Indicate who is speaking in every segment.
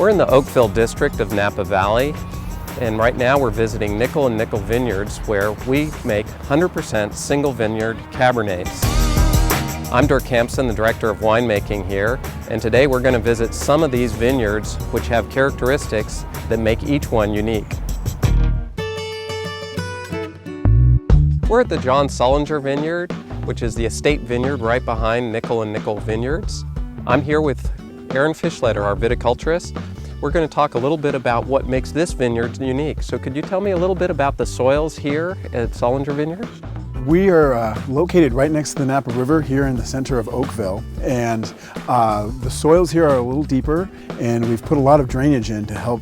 Speaker 1: We're in the Oakville district of Napa Valley, and right now we're visiting Nickel and Nickel Vineyards, where we make 100% single vineyard Cabernets. I'm Dirk Hampson, the Director of Winemaking here, and today we're going to visit some of these vineyards which have characteristics that make each one unique. We're at the Sullinger Vineyard, which is the estate vineyard right behind Nickel and Nickel Vineyards. I'm here with Aaron Fishleder, our viticulturist. We're going to talk a little bit about what makes this vineyard unique. So could you tell me a little bit about the soils here at Sullinger Vineyards?
Speaker 2: We are located right next to the Napa River here in the center of Oakville, and the soils here are a little deeper, and we've put a lot of drainage in to help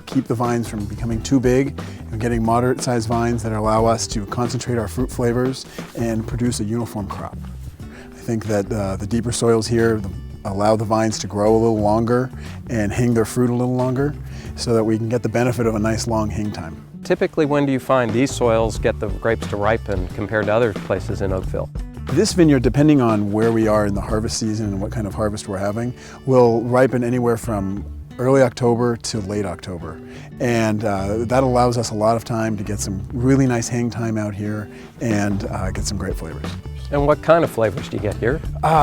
Speaker 2: keep the vines from becoming too big and getting moderate-sized vines that allow us to concentrate our fruit flavors and produce a uniform crop. I think that the deeper soils here allow the vines to grow a little longer and hang their fruit a little longer so that we can get the benefit of a nice long hang time.
Speaker 1: Typically, when do you find these soils get the grapes to ripen compared to other places in Oakville?
Speaker 2: This vineyard, depending on where we are in the harvest season and what kind of harvest we're having, will ripen anywhere from early October to late October. And that allows us a lot of time to get some really nice hang time out here and get some great flavors.
Speaker 1: And what kind of flavors do you get here?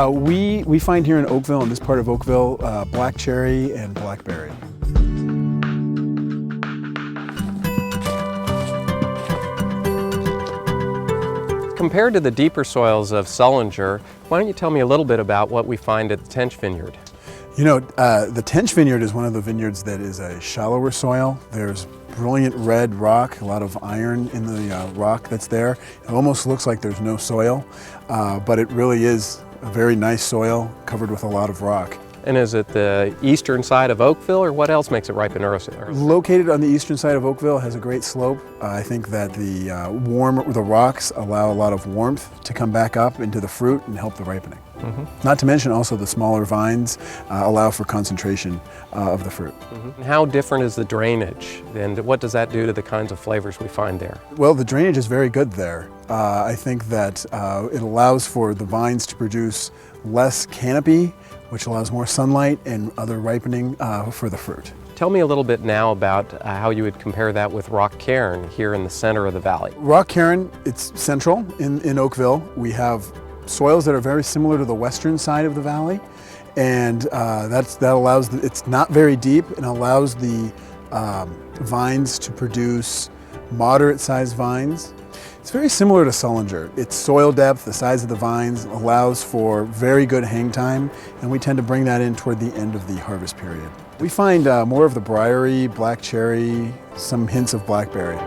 Speaker 2: We find here in Oakville, in this part of Oakville, black cherry and blackberry.
Speaker 1: Compared to the deeper soils of Sullenger, why don't you tell me a little bit about what we find at the Tench Vineyard?
Speaker 2: You know, the Tench Vineyard is one of the vineyards that is a shallower soil. There's brilliant red rock, a lot of iron in the rock that's there. It almost looks like there's no soil, but it really is a very nice soil covered with a lot of rock.
Speaker 1: And is it the eastern side of Oakville, or what else makes it ripen early?
Speaker 2: Located on the eastern side of Oakville, has a great slope. I think that the rocks allow a lot of warmth to come back up into the fruit and help the ripening. Not to mention also the smaller vines allow for concentration of the fruit.
Speaker 1: How different is the drainage, and what does that do to the kinds of flavors we find there?
Speaker 2: Well, the drainage is very good there. I think that it allows for the vines to produce less canopy, which allows more sunlight and other ripening for the fruit.
Speaker 1: Tell me a little bit now about how you would compare that with Rock Cairn here in the center of the valley.
Speaker 2: Rock Cairn, it's central in Oakville. We have soils that are very similar to the western side of the valley, and that allows, it's not very deep and allows the vines to produce moderate-sized vines. It's very similar to Sullenger. Its soil depth, the size of the vines allows for very good hang time, and we tend to bring that in toward the end of the harvest period. We find more of the briary, black cherry, some hints of blackberry.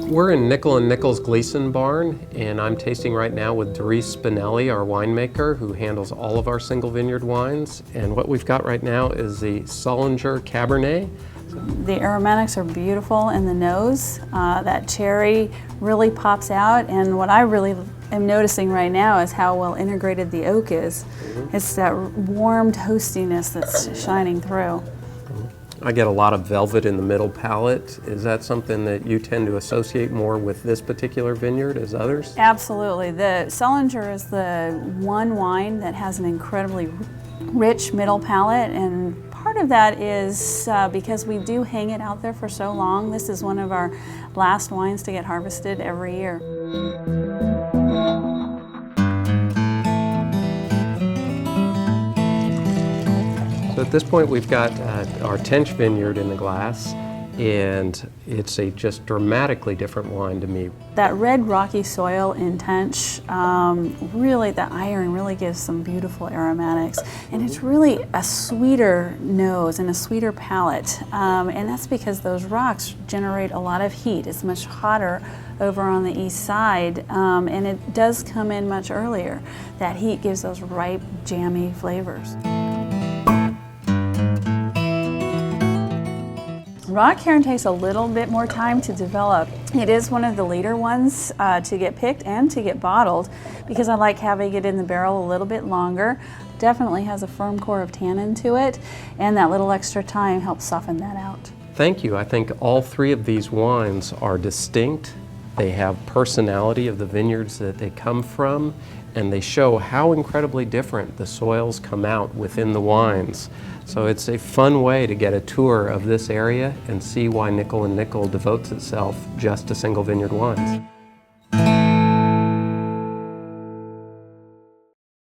Speaker 1: We're in Nickel and Nickel's Gleason Barn, and I'm tasting right now with Darice Spinelli, our winemaker, who handles all of our single vineyard wines. And what we've got right now is the Sullinger Cabernet.
Speaker 3: The aromatics are beautiful in the nose. That cherry really pops out, and what I really am noticing right now is how well integrated the oak is. It's that warm toastiness that's shining through.
Speaker 1: I get a lot of velvet in the middle palate. Is that something that you tend to associate more with this particular vineyard as others?
Speaker 3: Absolutely. The Sullinger is the one wine that has an incredibly rich middle palate, and part of that is because we do hang it out there for so long. This is one of our last wines to get harvested every year.
Speaker 1: So at this point we've got our Tench Vineyard in the glass, and it's a just dramatically different wine to me.
Speaker 3: That red rocky soil in Tench, really the iron really gives some beautiful aromatics, and it's really a sweeter nose and a sweeter palate, and that's because those rocks generate a lot of heat. It's much hotter over on the east side, and it does come in much earlier. That heat gives those ripe, jammy flavors. Rock Cairn takes a little bit more time to develop. It is one of the later ones to get picked and to get bottled because I like having it in the barrel a little bit longer. Definitely has a firm core of tannin to it, and that little extra time helps soften that out.
Speaker 1: Thank you. I think all three of these wines are distinct They have personality of the vineyards that they come from, and they show how incredibly different the soils come out within the wines. So it's a fun way to get a tour of this area and see why Nickel and Nickel devotes itself just to single vineyard wines.